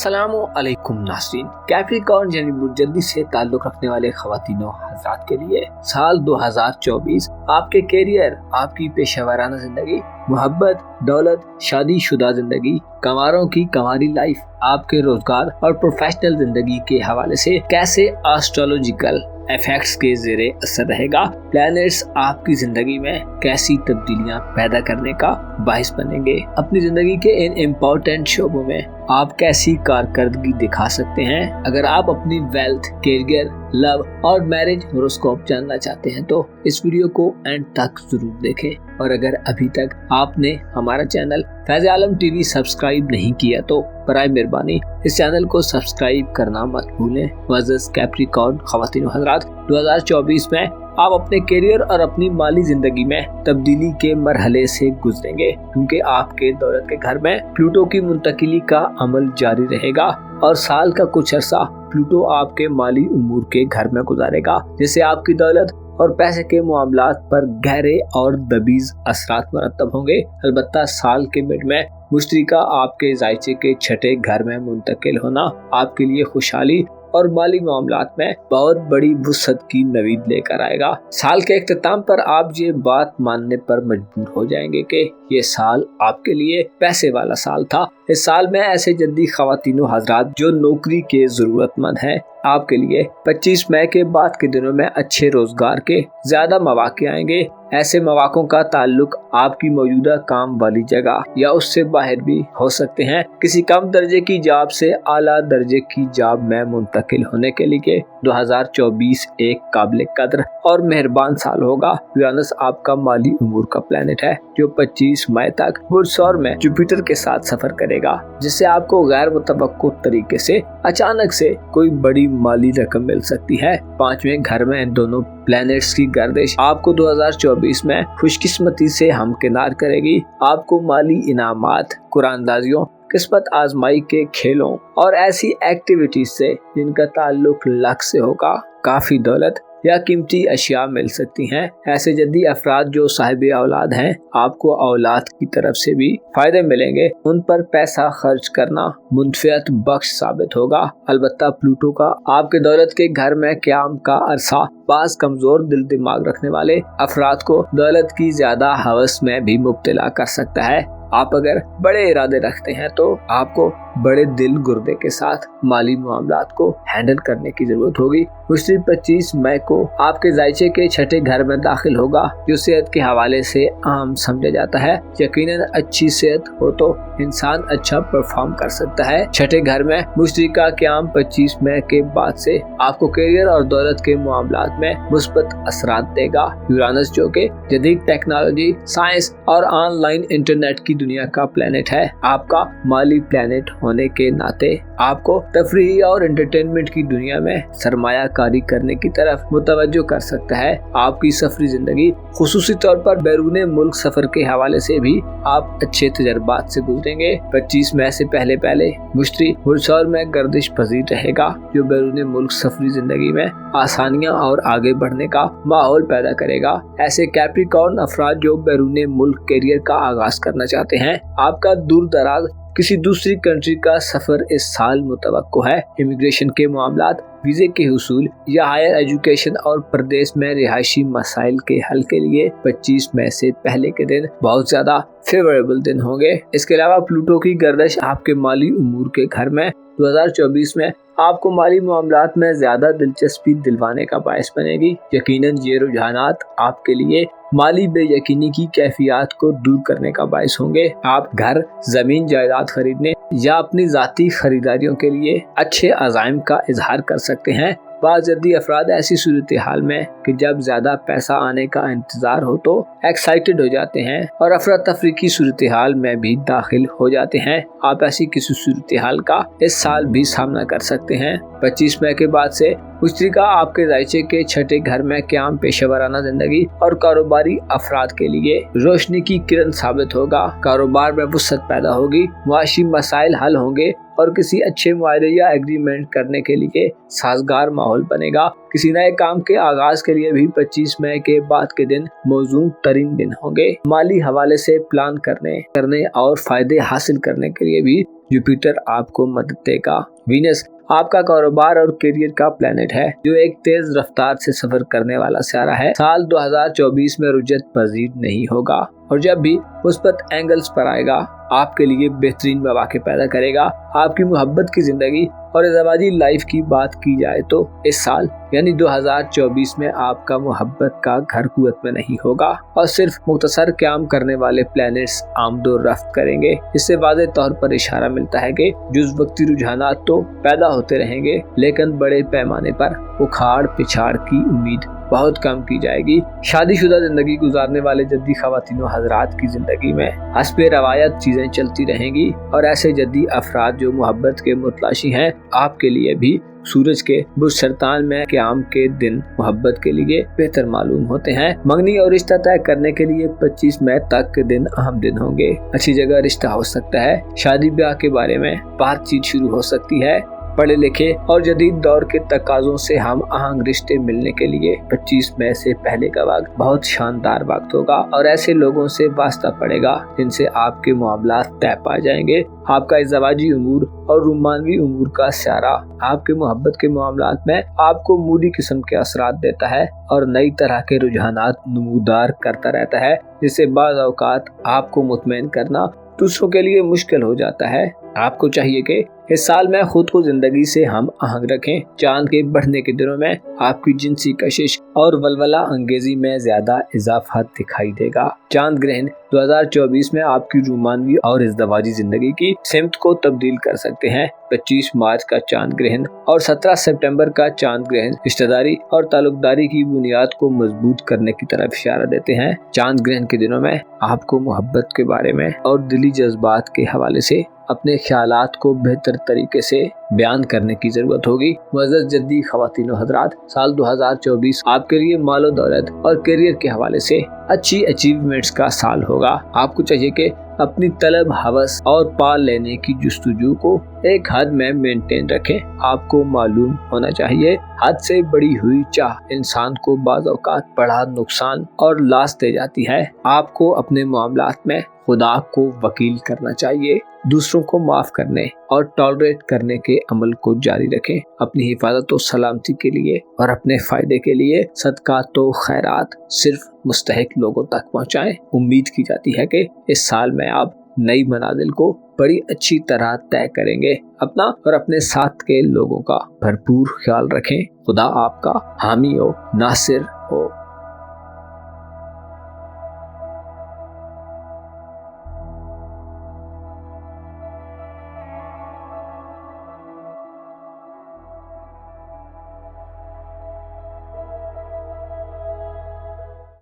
अस्सलामु अलैकुम नाज़रीन। कैप्रिकॉर्न यानी मुतजद्दी से ताल्लुक़ रखने वाले ख़वातीनो हज़रात के लिए साल 2024 आपके कैरियर, आपकी पेशेवराना ज़िंदगी, मोहब्बत, दौलत, शादीशुदा ज़िंदगी, कंवारों की कंवारी लाइफ, आपके रोज़गार और प्रोफेशनल ज़िंदगी के हवाले से कैसे एस्ट्रोलॉजिकल इफेक्ट्स के ज़ेरे असर रहेगा। प्लैनेट्स आपकी ज़िंदगी में कैसी तब्दीलियां पैदा करने का बाइस बनेंगे। अपनी ज़िंदगी के इन इम्पोर्टेंट शोबों में आप कैसी कारकर्दगी दिखा सकते हैं। अगर आप अपनी वेल्थ, कैरियर, लव और मैरिज होरोस्कोप जानना चाहते हैं तो इस वीडियो को एंड तक जरूर देखें। और अगर अभी तक आपने हमारा चैनल फैज़ आलम टीवी सब्सक्राइब नहीं किया तो बराए मेहरबानी इस चैनल को सब्सक्राइब करना मत भूलें। मुअज़्ज़ज़ कैप्रिकॉर्न ख़वातीन हज़रात, 2024 में आप अपने कैरियर और अपनी माली जिंदगी में तब्दीली के मरहले से गुजरेंगे, क्योंकि आपके दौलत के घर में प्लूटो की मुंतकिली का अमल जारी रहेगा और साल का कुछ अरसा प्लूटो आपके माली उमूर के घर में गुजारेगा, जिससे आपकी दौलत और पैसे के मामलात पर गहरे और दबीज असरात मरतब होंगे। अलबत्ता साल के मिड में मुश्तरी का आपके जायचे के छठे घर में मुंतकिल होना आपके लिए खुशहाली और माली मामलात में बहुत बड़ी वुसअत की नवीद लेकर आएगा। साल के इख्तिताम पर आप ये बात मानने पर मजबूर हो जाएंगे कि ये साल आपके लिए पैसे वाला साल था। इस साल में ऐसे जद्दी ख़वातीनो हज़रात जो नौकरी के ज़रूरतमंद हैं, आपके लिए 25 मई के बाद के दिनों में अच्छे रोजगार के ज्यादा मौके आएंगे। ऐसे मौकों का ताल्लुक आपकी मौजूदा काम वाली जगह या उससे बाहर भी हो सकते हैं। किसी कम दर्जे की जॉब से आला दर्जे की जॉब में मुंतकिल होने के लिए 2024 एक काबिल कदर और मेहरबान साल होगा। यूरेनस आपका माली उमूर का प्लेनेट है जो 25 मई तक बुर्ज सौर में जुपिटर के साथ सफर करेगा, जिससे आपको गैर मुतवक्को तरीके से अचानक से कोई बड़ी माली रकम मिल सकती है। 5वें घर में इन दोनों प्लैनेट्स की गर्दिश आपको 2024 में खुशकिस्मती से हमकिनार करेगी। आपको माली इनामात, कुरानदाजियों, किस्मत आजमाई के खेलों और ऐसी एक्टिविटीज से जिनका ताल्लुक लक से होगा काफी दौलत या कीमती अशिया मिल सकती हैं। ऐसे जद्दी अफराद जो साहिब औलाद हैं, आपको औलाद की तरफ से भी फायदे मिलेंगे। उन पर पैसा खर्च करना मुनफियत बख्श साबित होगा। अलबत्ता प्लूटो का आपके दौलत के घर में क़याम का अरसा बाज़ कमजोर दिल दिमाग रखने वाले अफराद को दौलत की ज्यादा हवस में भी मुब्तला कर सकता है। आप अगर बड़े इरादे रखते हैं तो आपको बड़े दिल गुर्दे के साथ माली मामलात को हैंडल करने की जरूरत होगी। मुश्तरी 25 मई को आपके जायचे के छठे घर में दाखिल होगा, जो सेहत के हवाले से अहम समझा जाता है। यकीनन अच्छी सेहत हो तो इंसान अच्छा परफॉर्म कर सकता है। छठे घर में मुश्तरी का क़याम 25 मई के बाद से आपको कैरियर और दौलत के मामलात में मुस्बत असरात देगा। यूरेनस जो कि जदीद टेक्नोलॉजी, साइंस और ऑनलाइन इंटरनेट की दुनिया का प्लेनेट है, आपका माली प्लेनेट होने के नाते आपको तफरीह और एंटरटेनमेंट की दुनिया में सरमायाकारी करने की तरफ मुतवज्जो कर सकता है। आपकी सफरी जिंदगी खुसूसी तौर पर बैरून मुल्क सफर के हवाले से भी आप अच्छे तजर्बात से गुजरेंगे। 25 मई से पहले मुश्तरी बुर्सौर में गर्दिश पजीर रहेगा, जो बैरून मुल्क सफरी जिंदगी में आसानियां और आगे बढ़ने का माहौल पैदा करेगा। ऐसे कैप्रिकॉर्न अफराद जो बैरून मुल्क कैरियर का आगाज करना चाहते हैं, आपका दूर दराज किसी दूसरी कंट्री का सफर इस साल मुतवक्को है। इमिग्रेशन के मामलात, वीजे के हुसूल या हायर एजुकेशन और प्रदेश में रिहायशी मसाइल के हल के लिए 25 मई से पहले के दिन बहुत ज्यादा फेवरेबल दिन होंगे। इसके अलावा प्लूटो की गर्दिश आपके माली उमूर के घर में 2024 में आपको माली मामलात में ज्यादा दिलचस्पी दिलवाने का बायस बनेगी। यकीनन ये रुझानात आपके लिए माली बेयकीनी की कैफियत को दूर करने का बायस होंगे। आप घर, जमीन, जायदाद खरीदने या अपनी जाती खरीदारियों के लिए अच्छे अज़ाइम का इजहार कर सकते हैं। बाज़ जद्दी अफराद ऐसी सूरत हाल में कि जब ज्यादा पैसा आने का इंतजार हो तो एक्साइटेड हो जाते हैं और अफरा तफरी की सूरत हाल में भी दाखिल हो जाते हैं। आप ऐसी किसी सूरत हाल का इस साल भी सामना कर सकते हैं। 25 मई के बाद से मुश्तरी का आपके जायचे के छठे घर में क़याम पेशेवराना जिंदगी और कारोबारी अफराद के लिए रोशनी की किरण साबित होगा। कारोबार में वुसअत पैदा होगी, मुआशी मसाइल हल होंगे और किसी अच्छे मुआहदे या एग्रीमेंट करने के लिए साजगार माहौल बनेगा। किसी नए काम के आगाज के लिए भी 25 मई के बाद के दिन मौजूद तरीन दिन होंगे। माली हवाले से प्लान करने और फायदे हासिल करने के लिए भी जुपिटर आपको मदद देगा। वीनस आपका कारोबार और करियर का प्लेनेट है जो एक तेज रफ्तार से सफर करने वाला सितारा है। साल 2024 में रुजत पजीर नहीं होगा और जब भी मुस्बत एंगल्स पर आएगा आपके लिए बेहतरीन मौके पैदा करेगा। आपकी मोहब्बत की जिंदगी और इज़्ज़ावाजी लाइफ की बात की जाए तो इस साल यानी 2024 में आपका मोहब्बत का घर कुवत में नहीं होगा और सिर्फ मुख्तसर काम करने वाले प्लैनेट्स आमदो रफ्त करेंगे। इससे वाज़े तौर पर इशारा मिलता है कि जुज़ वक्ती रुझानात तो पैदा होते रहेंगे लेकिन बड़े पैमाने पर उखाड़ पिछाड़ की उम्मीद बहुत कम की जाएगी। शादीशुदा जिंदगी गुजारने वाले जद्दी ख़वातीनो हज़रात की जिंदगी में हस्बे रवायत चीजें चलती रहेंगी और ऐसे जद्दी अफराद जो मोहब्बत के मुतलाशी हैं आपके लिए भी सूरज के बुर्ज सरतान में क़याम के दिन मोहब्बत के लिए बेहतर मालूम होते हैं। मंगनी और रिश्ता तय करने के लिए 25 मई तक के दिन अहम दिन होंगे। अच्छी जगह रिश्ता हो सकता है। शादी ब्याह के बारे में बातचीत शुरू हो सकती है। पढ़े लिखे और जदीद दौर के तकाज़ों से हम आहंग रिश्ते मिलने के लिए 25 मई से पहले का वक्त बहुत शानदार वक्त होगा और ऐसे लोगों से वास्ता पड़ेगा जिनसे आपके मामलात तय पा जाएंगे। आपका इज़्ज़ावाजी उमूर और रुमानवी उमूर का सियारा आपके मोहब्बत के मामलात में आपको मूडी किस्म के असरात देता है और नई तरह के रुझानात नमूदार करता रहता है, जिससे बाज़ औक़ात आपको मुतमईन करना दूसरों के लिए मुश्किल हो जाता है। आपको चाहिए कि इस साल में खुद को जिंदगी से हम आहंग रखें। चांद के बढ़ने के दिनों में आपकी जिनसी कशिश और वलवला अंगेजी में ज्यादा इजाफा दिखाई देगा। चांद ग्रहण 2024 में आपकी रोमानवी और इज़्ज़ावाजी जिंदगी की सिमत को तब्दील कर सकते हैं। 25 मार्च का चांद ग्रहण और 17 सितंबर का चांद ग्रहण रिश्तेदारी और ताल्लुकदारी की बुनियाद को मजबूत करने की तरफ इशारा देते हैं। चांद ग्रहण के दिनों में आपको मोहब्बत के बारे में और दिली जज्बात के हवाले से अपने ख्यालात को बेहतर तरीके से बयान करने की जरूरत होगी। मुअज़्ज़ज़ जद्दी ख़वातीनो हज़रात, साल 2024 आपके लिए मालो दौलत और करियर के हवाले से अच्छी अचीवमेंट्स का साल होगा। आपको चाहिए कि अपनी तलब, हवस और पाल लेने की जुस्तजू को एक हद में मेंटेन रखें। आपको मालूम होना चाहिए हद से बड़ी हुई चाह इंसान को बाज़ औक़ात बड़ा नुकसान और लाश दे जाती है। आपको अपने मामलात में खुदा को वकील करना चाहिए। दूसरों को माफ करने और टॉलरेट करने के अमल को जारी रखें। अपनी हिफाजत और सलामती के लिए और अपने फायदे के लिए सदकात तो खैरात सिर्फ मुस्तहिक लोगों तक पहुँचाएं। उम्मीद की जाती है कि इस साल में आप नई मनाजिल को बड़ी अच्छी तरह तय करेंगे। अपना और अपने साथ के लोगों का भरपूर ख्याल रखें। खुदा आपका हामी हो, नासिर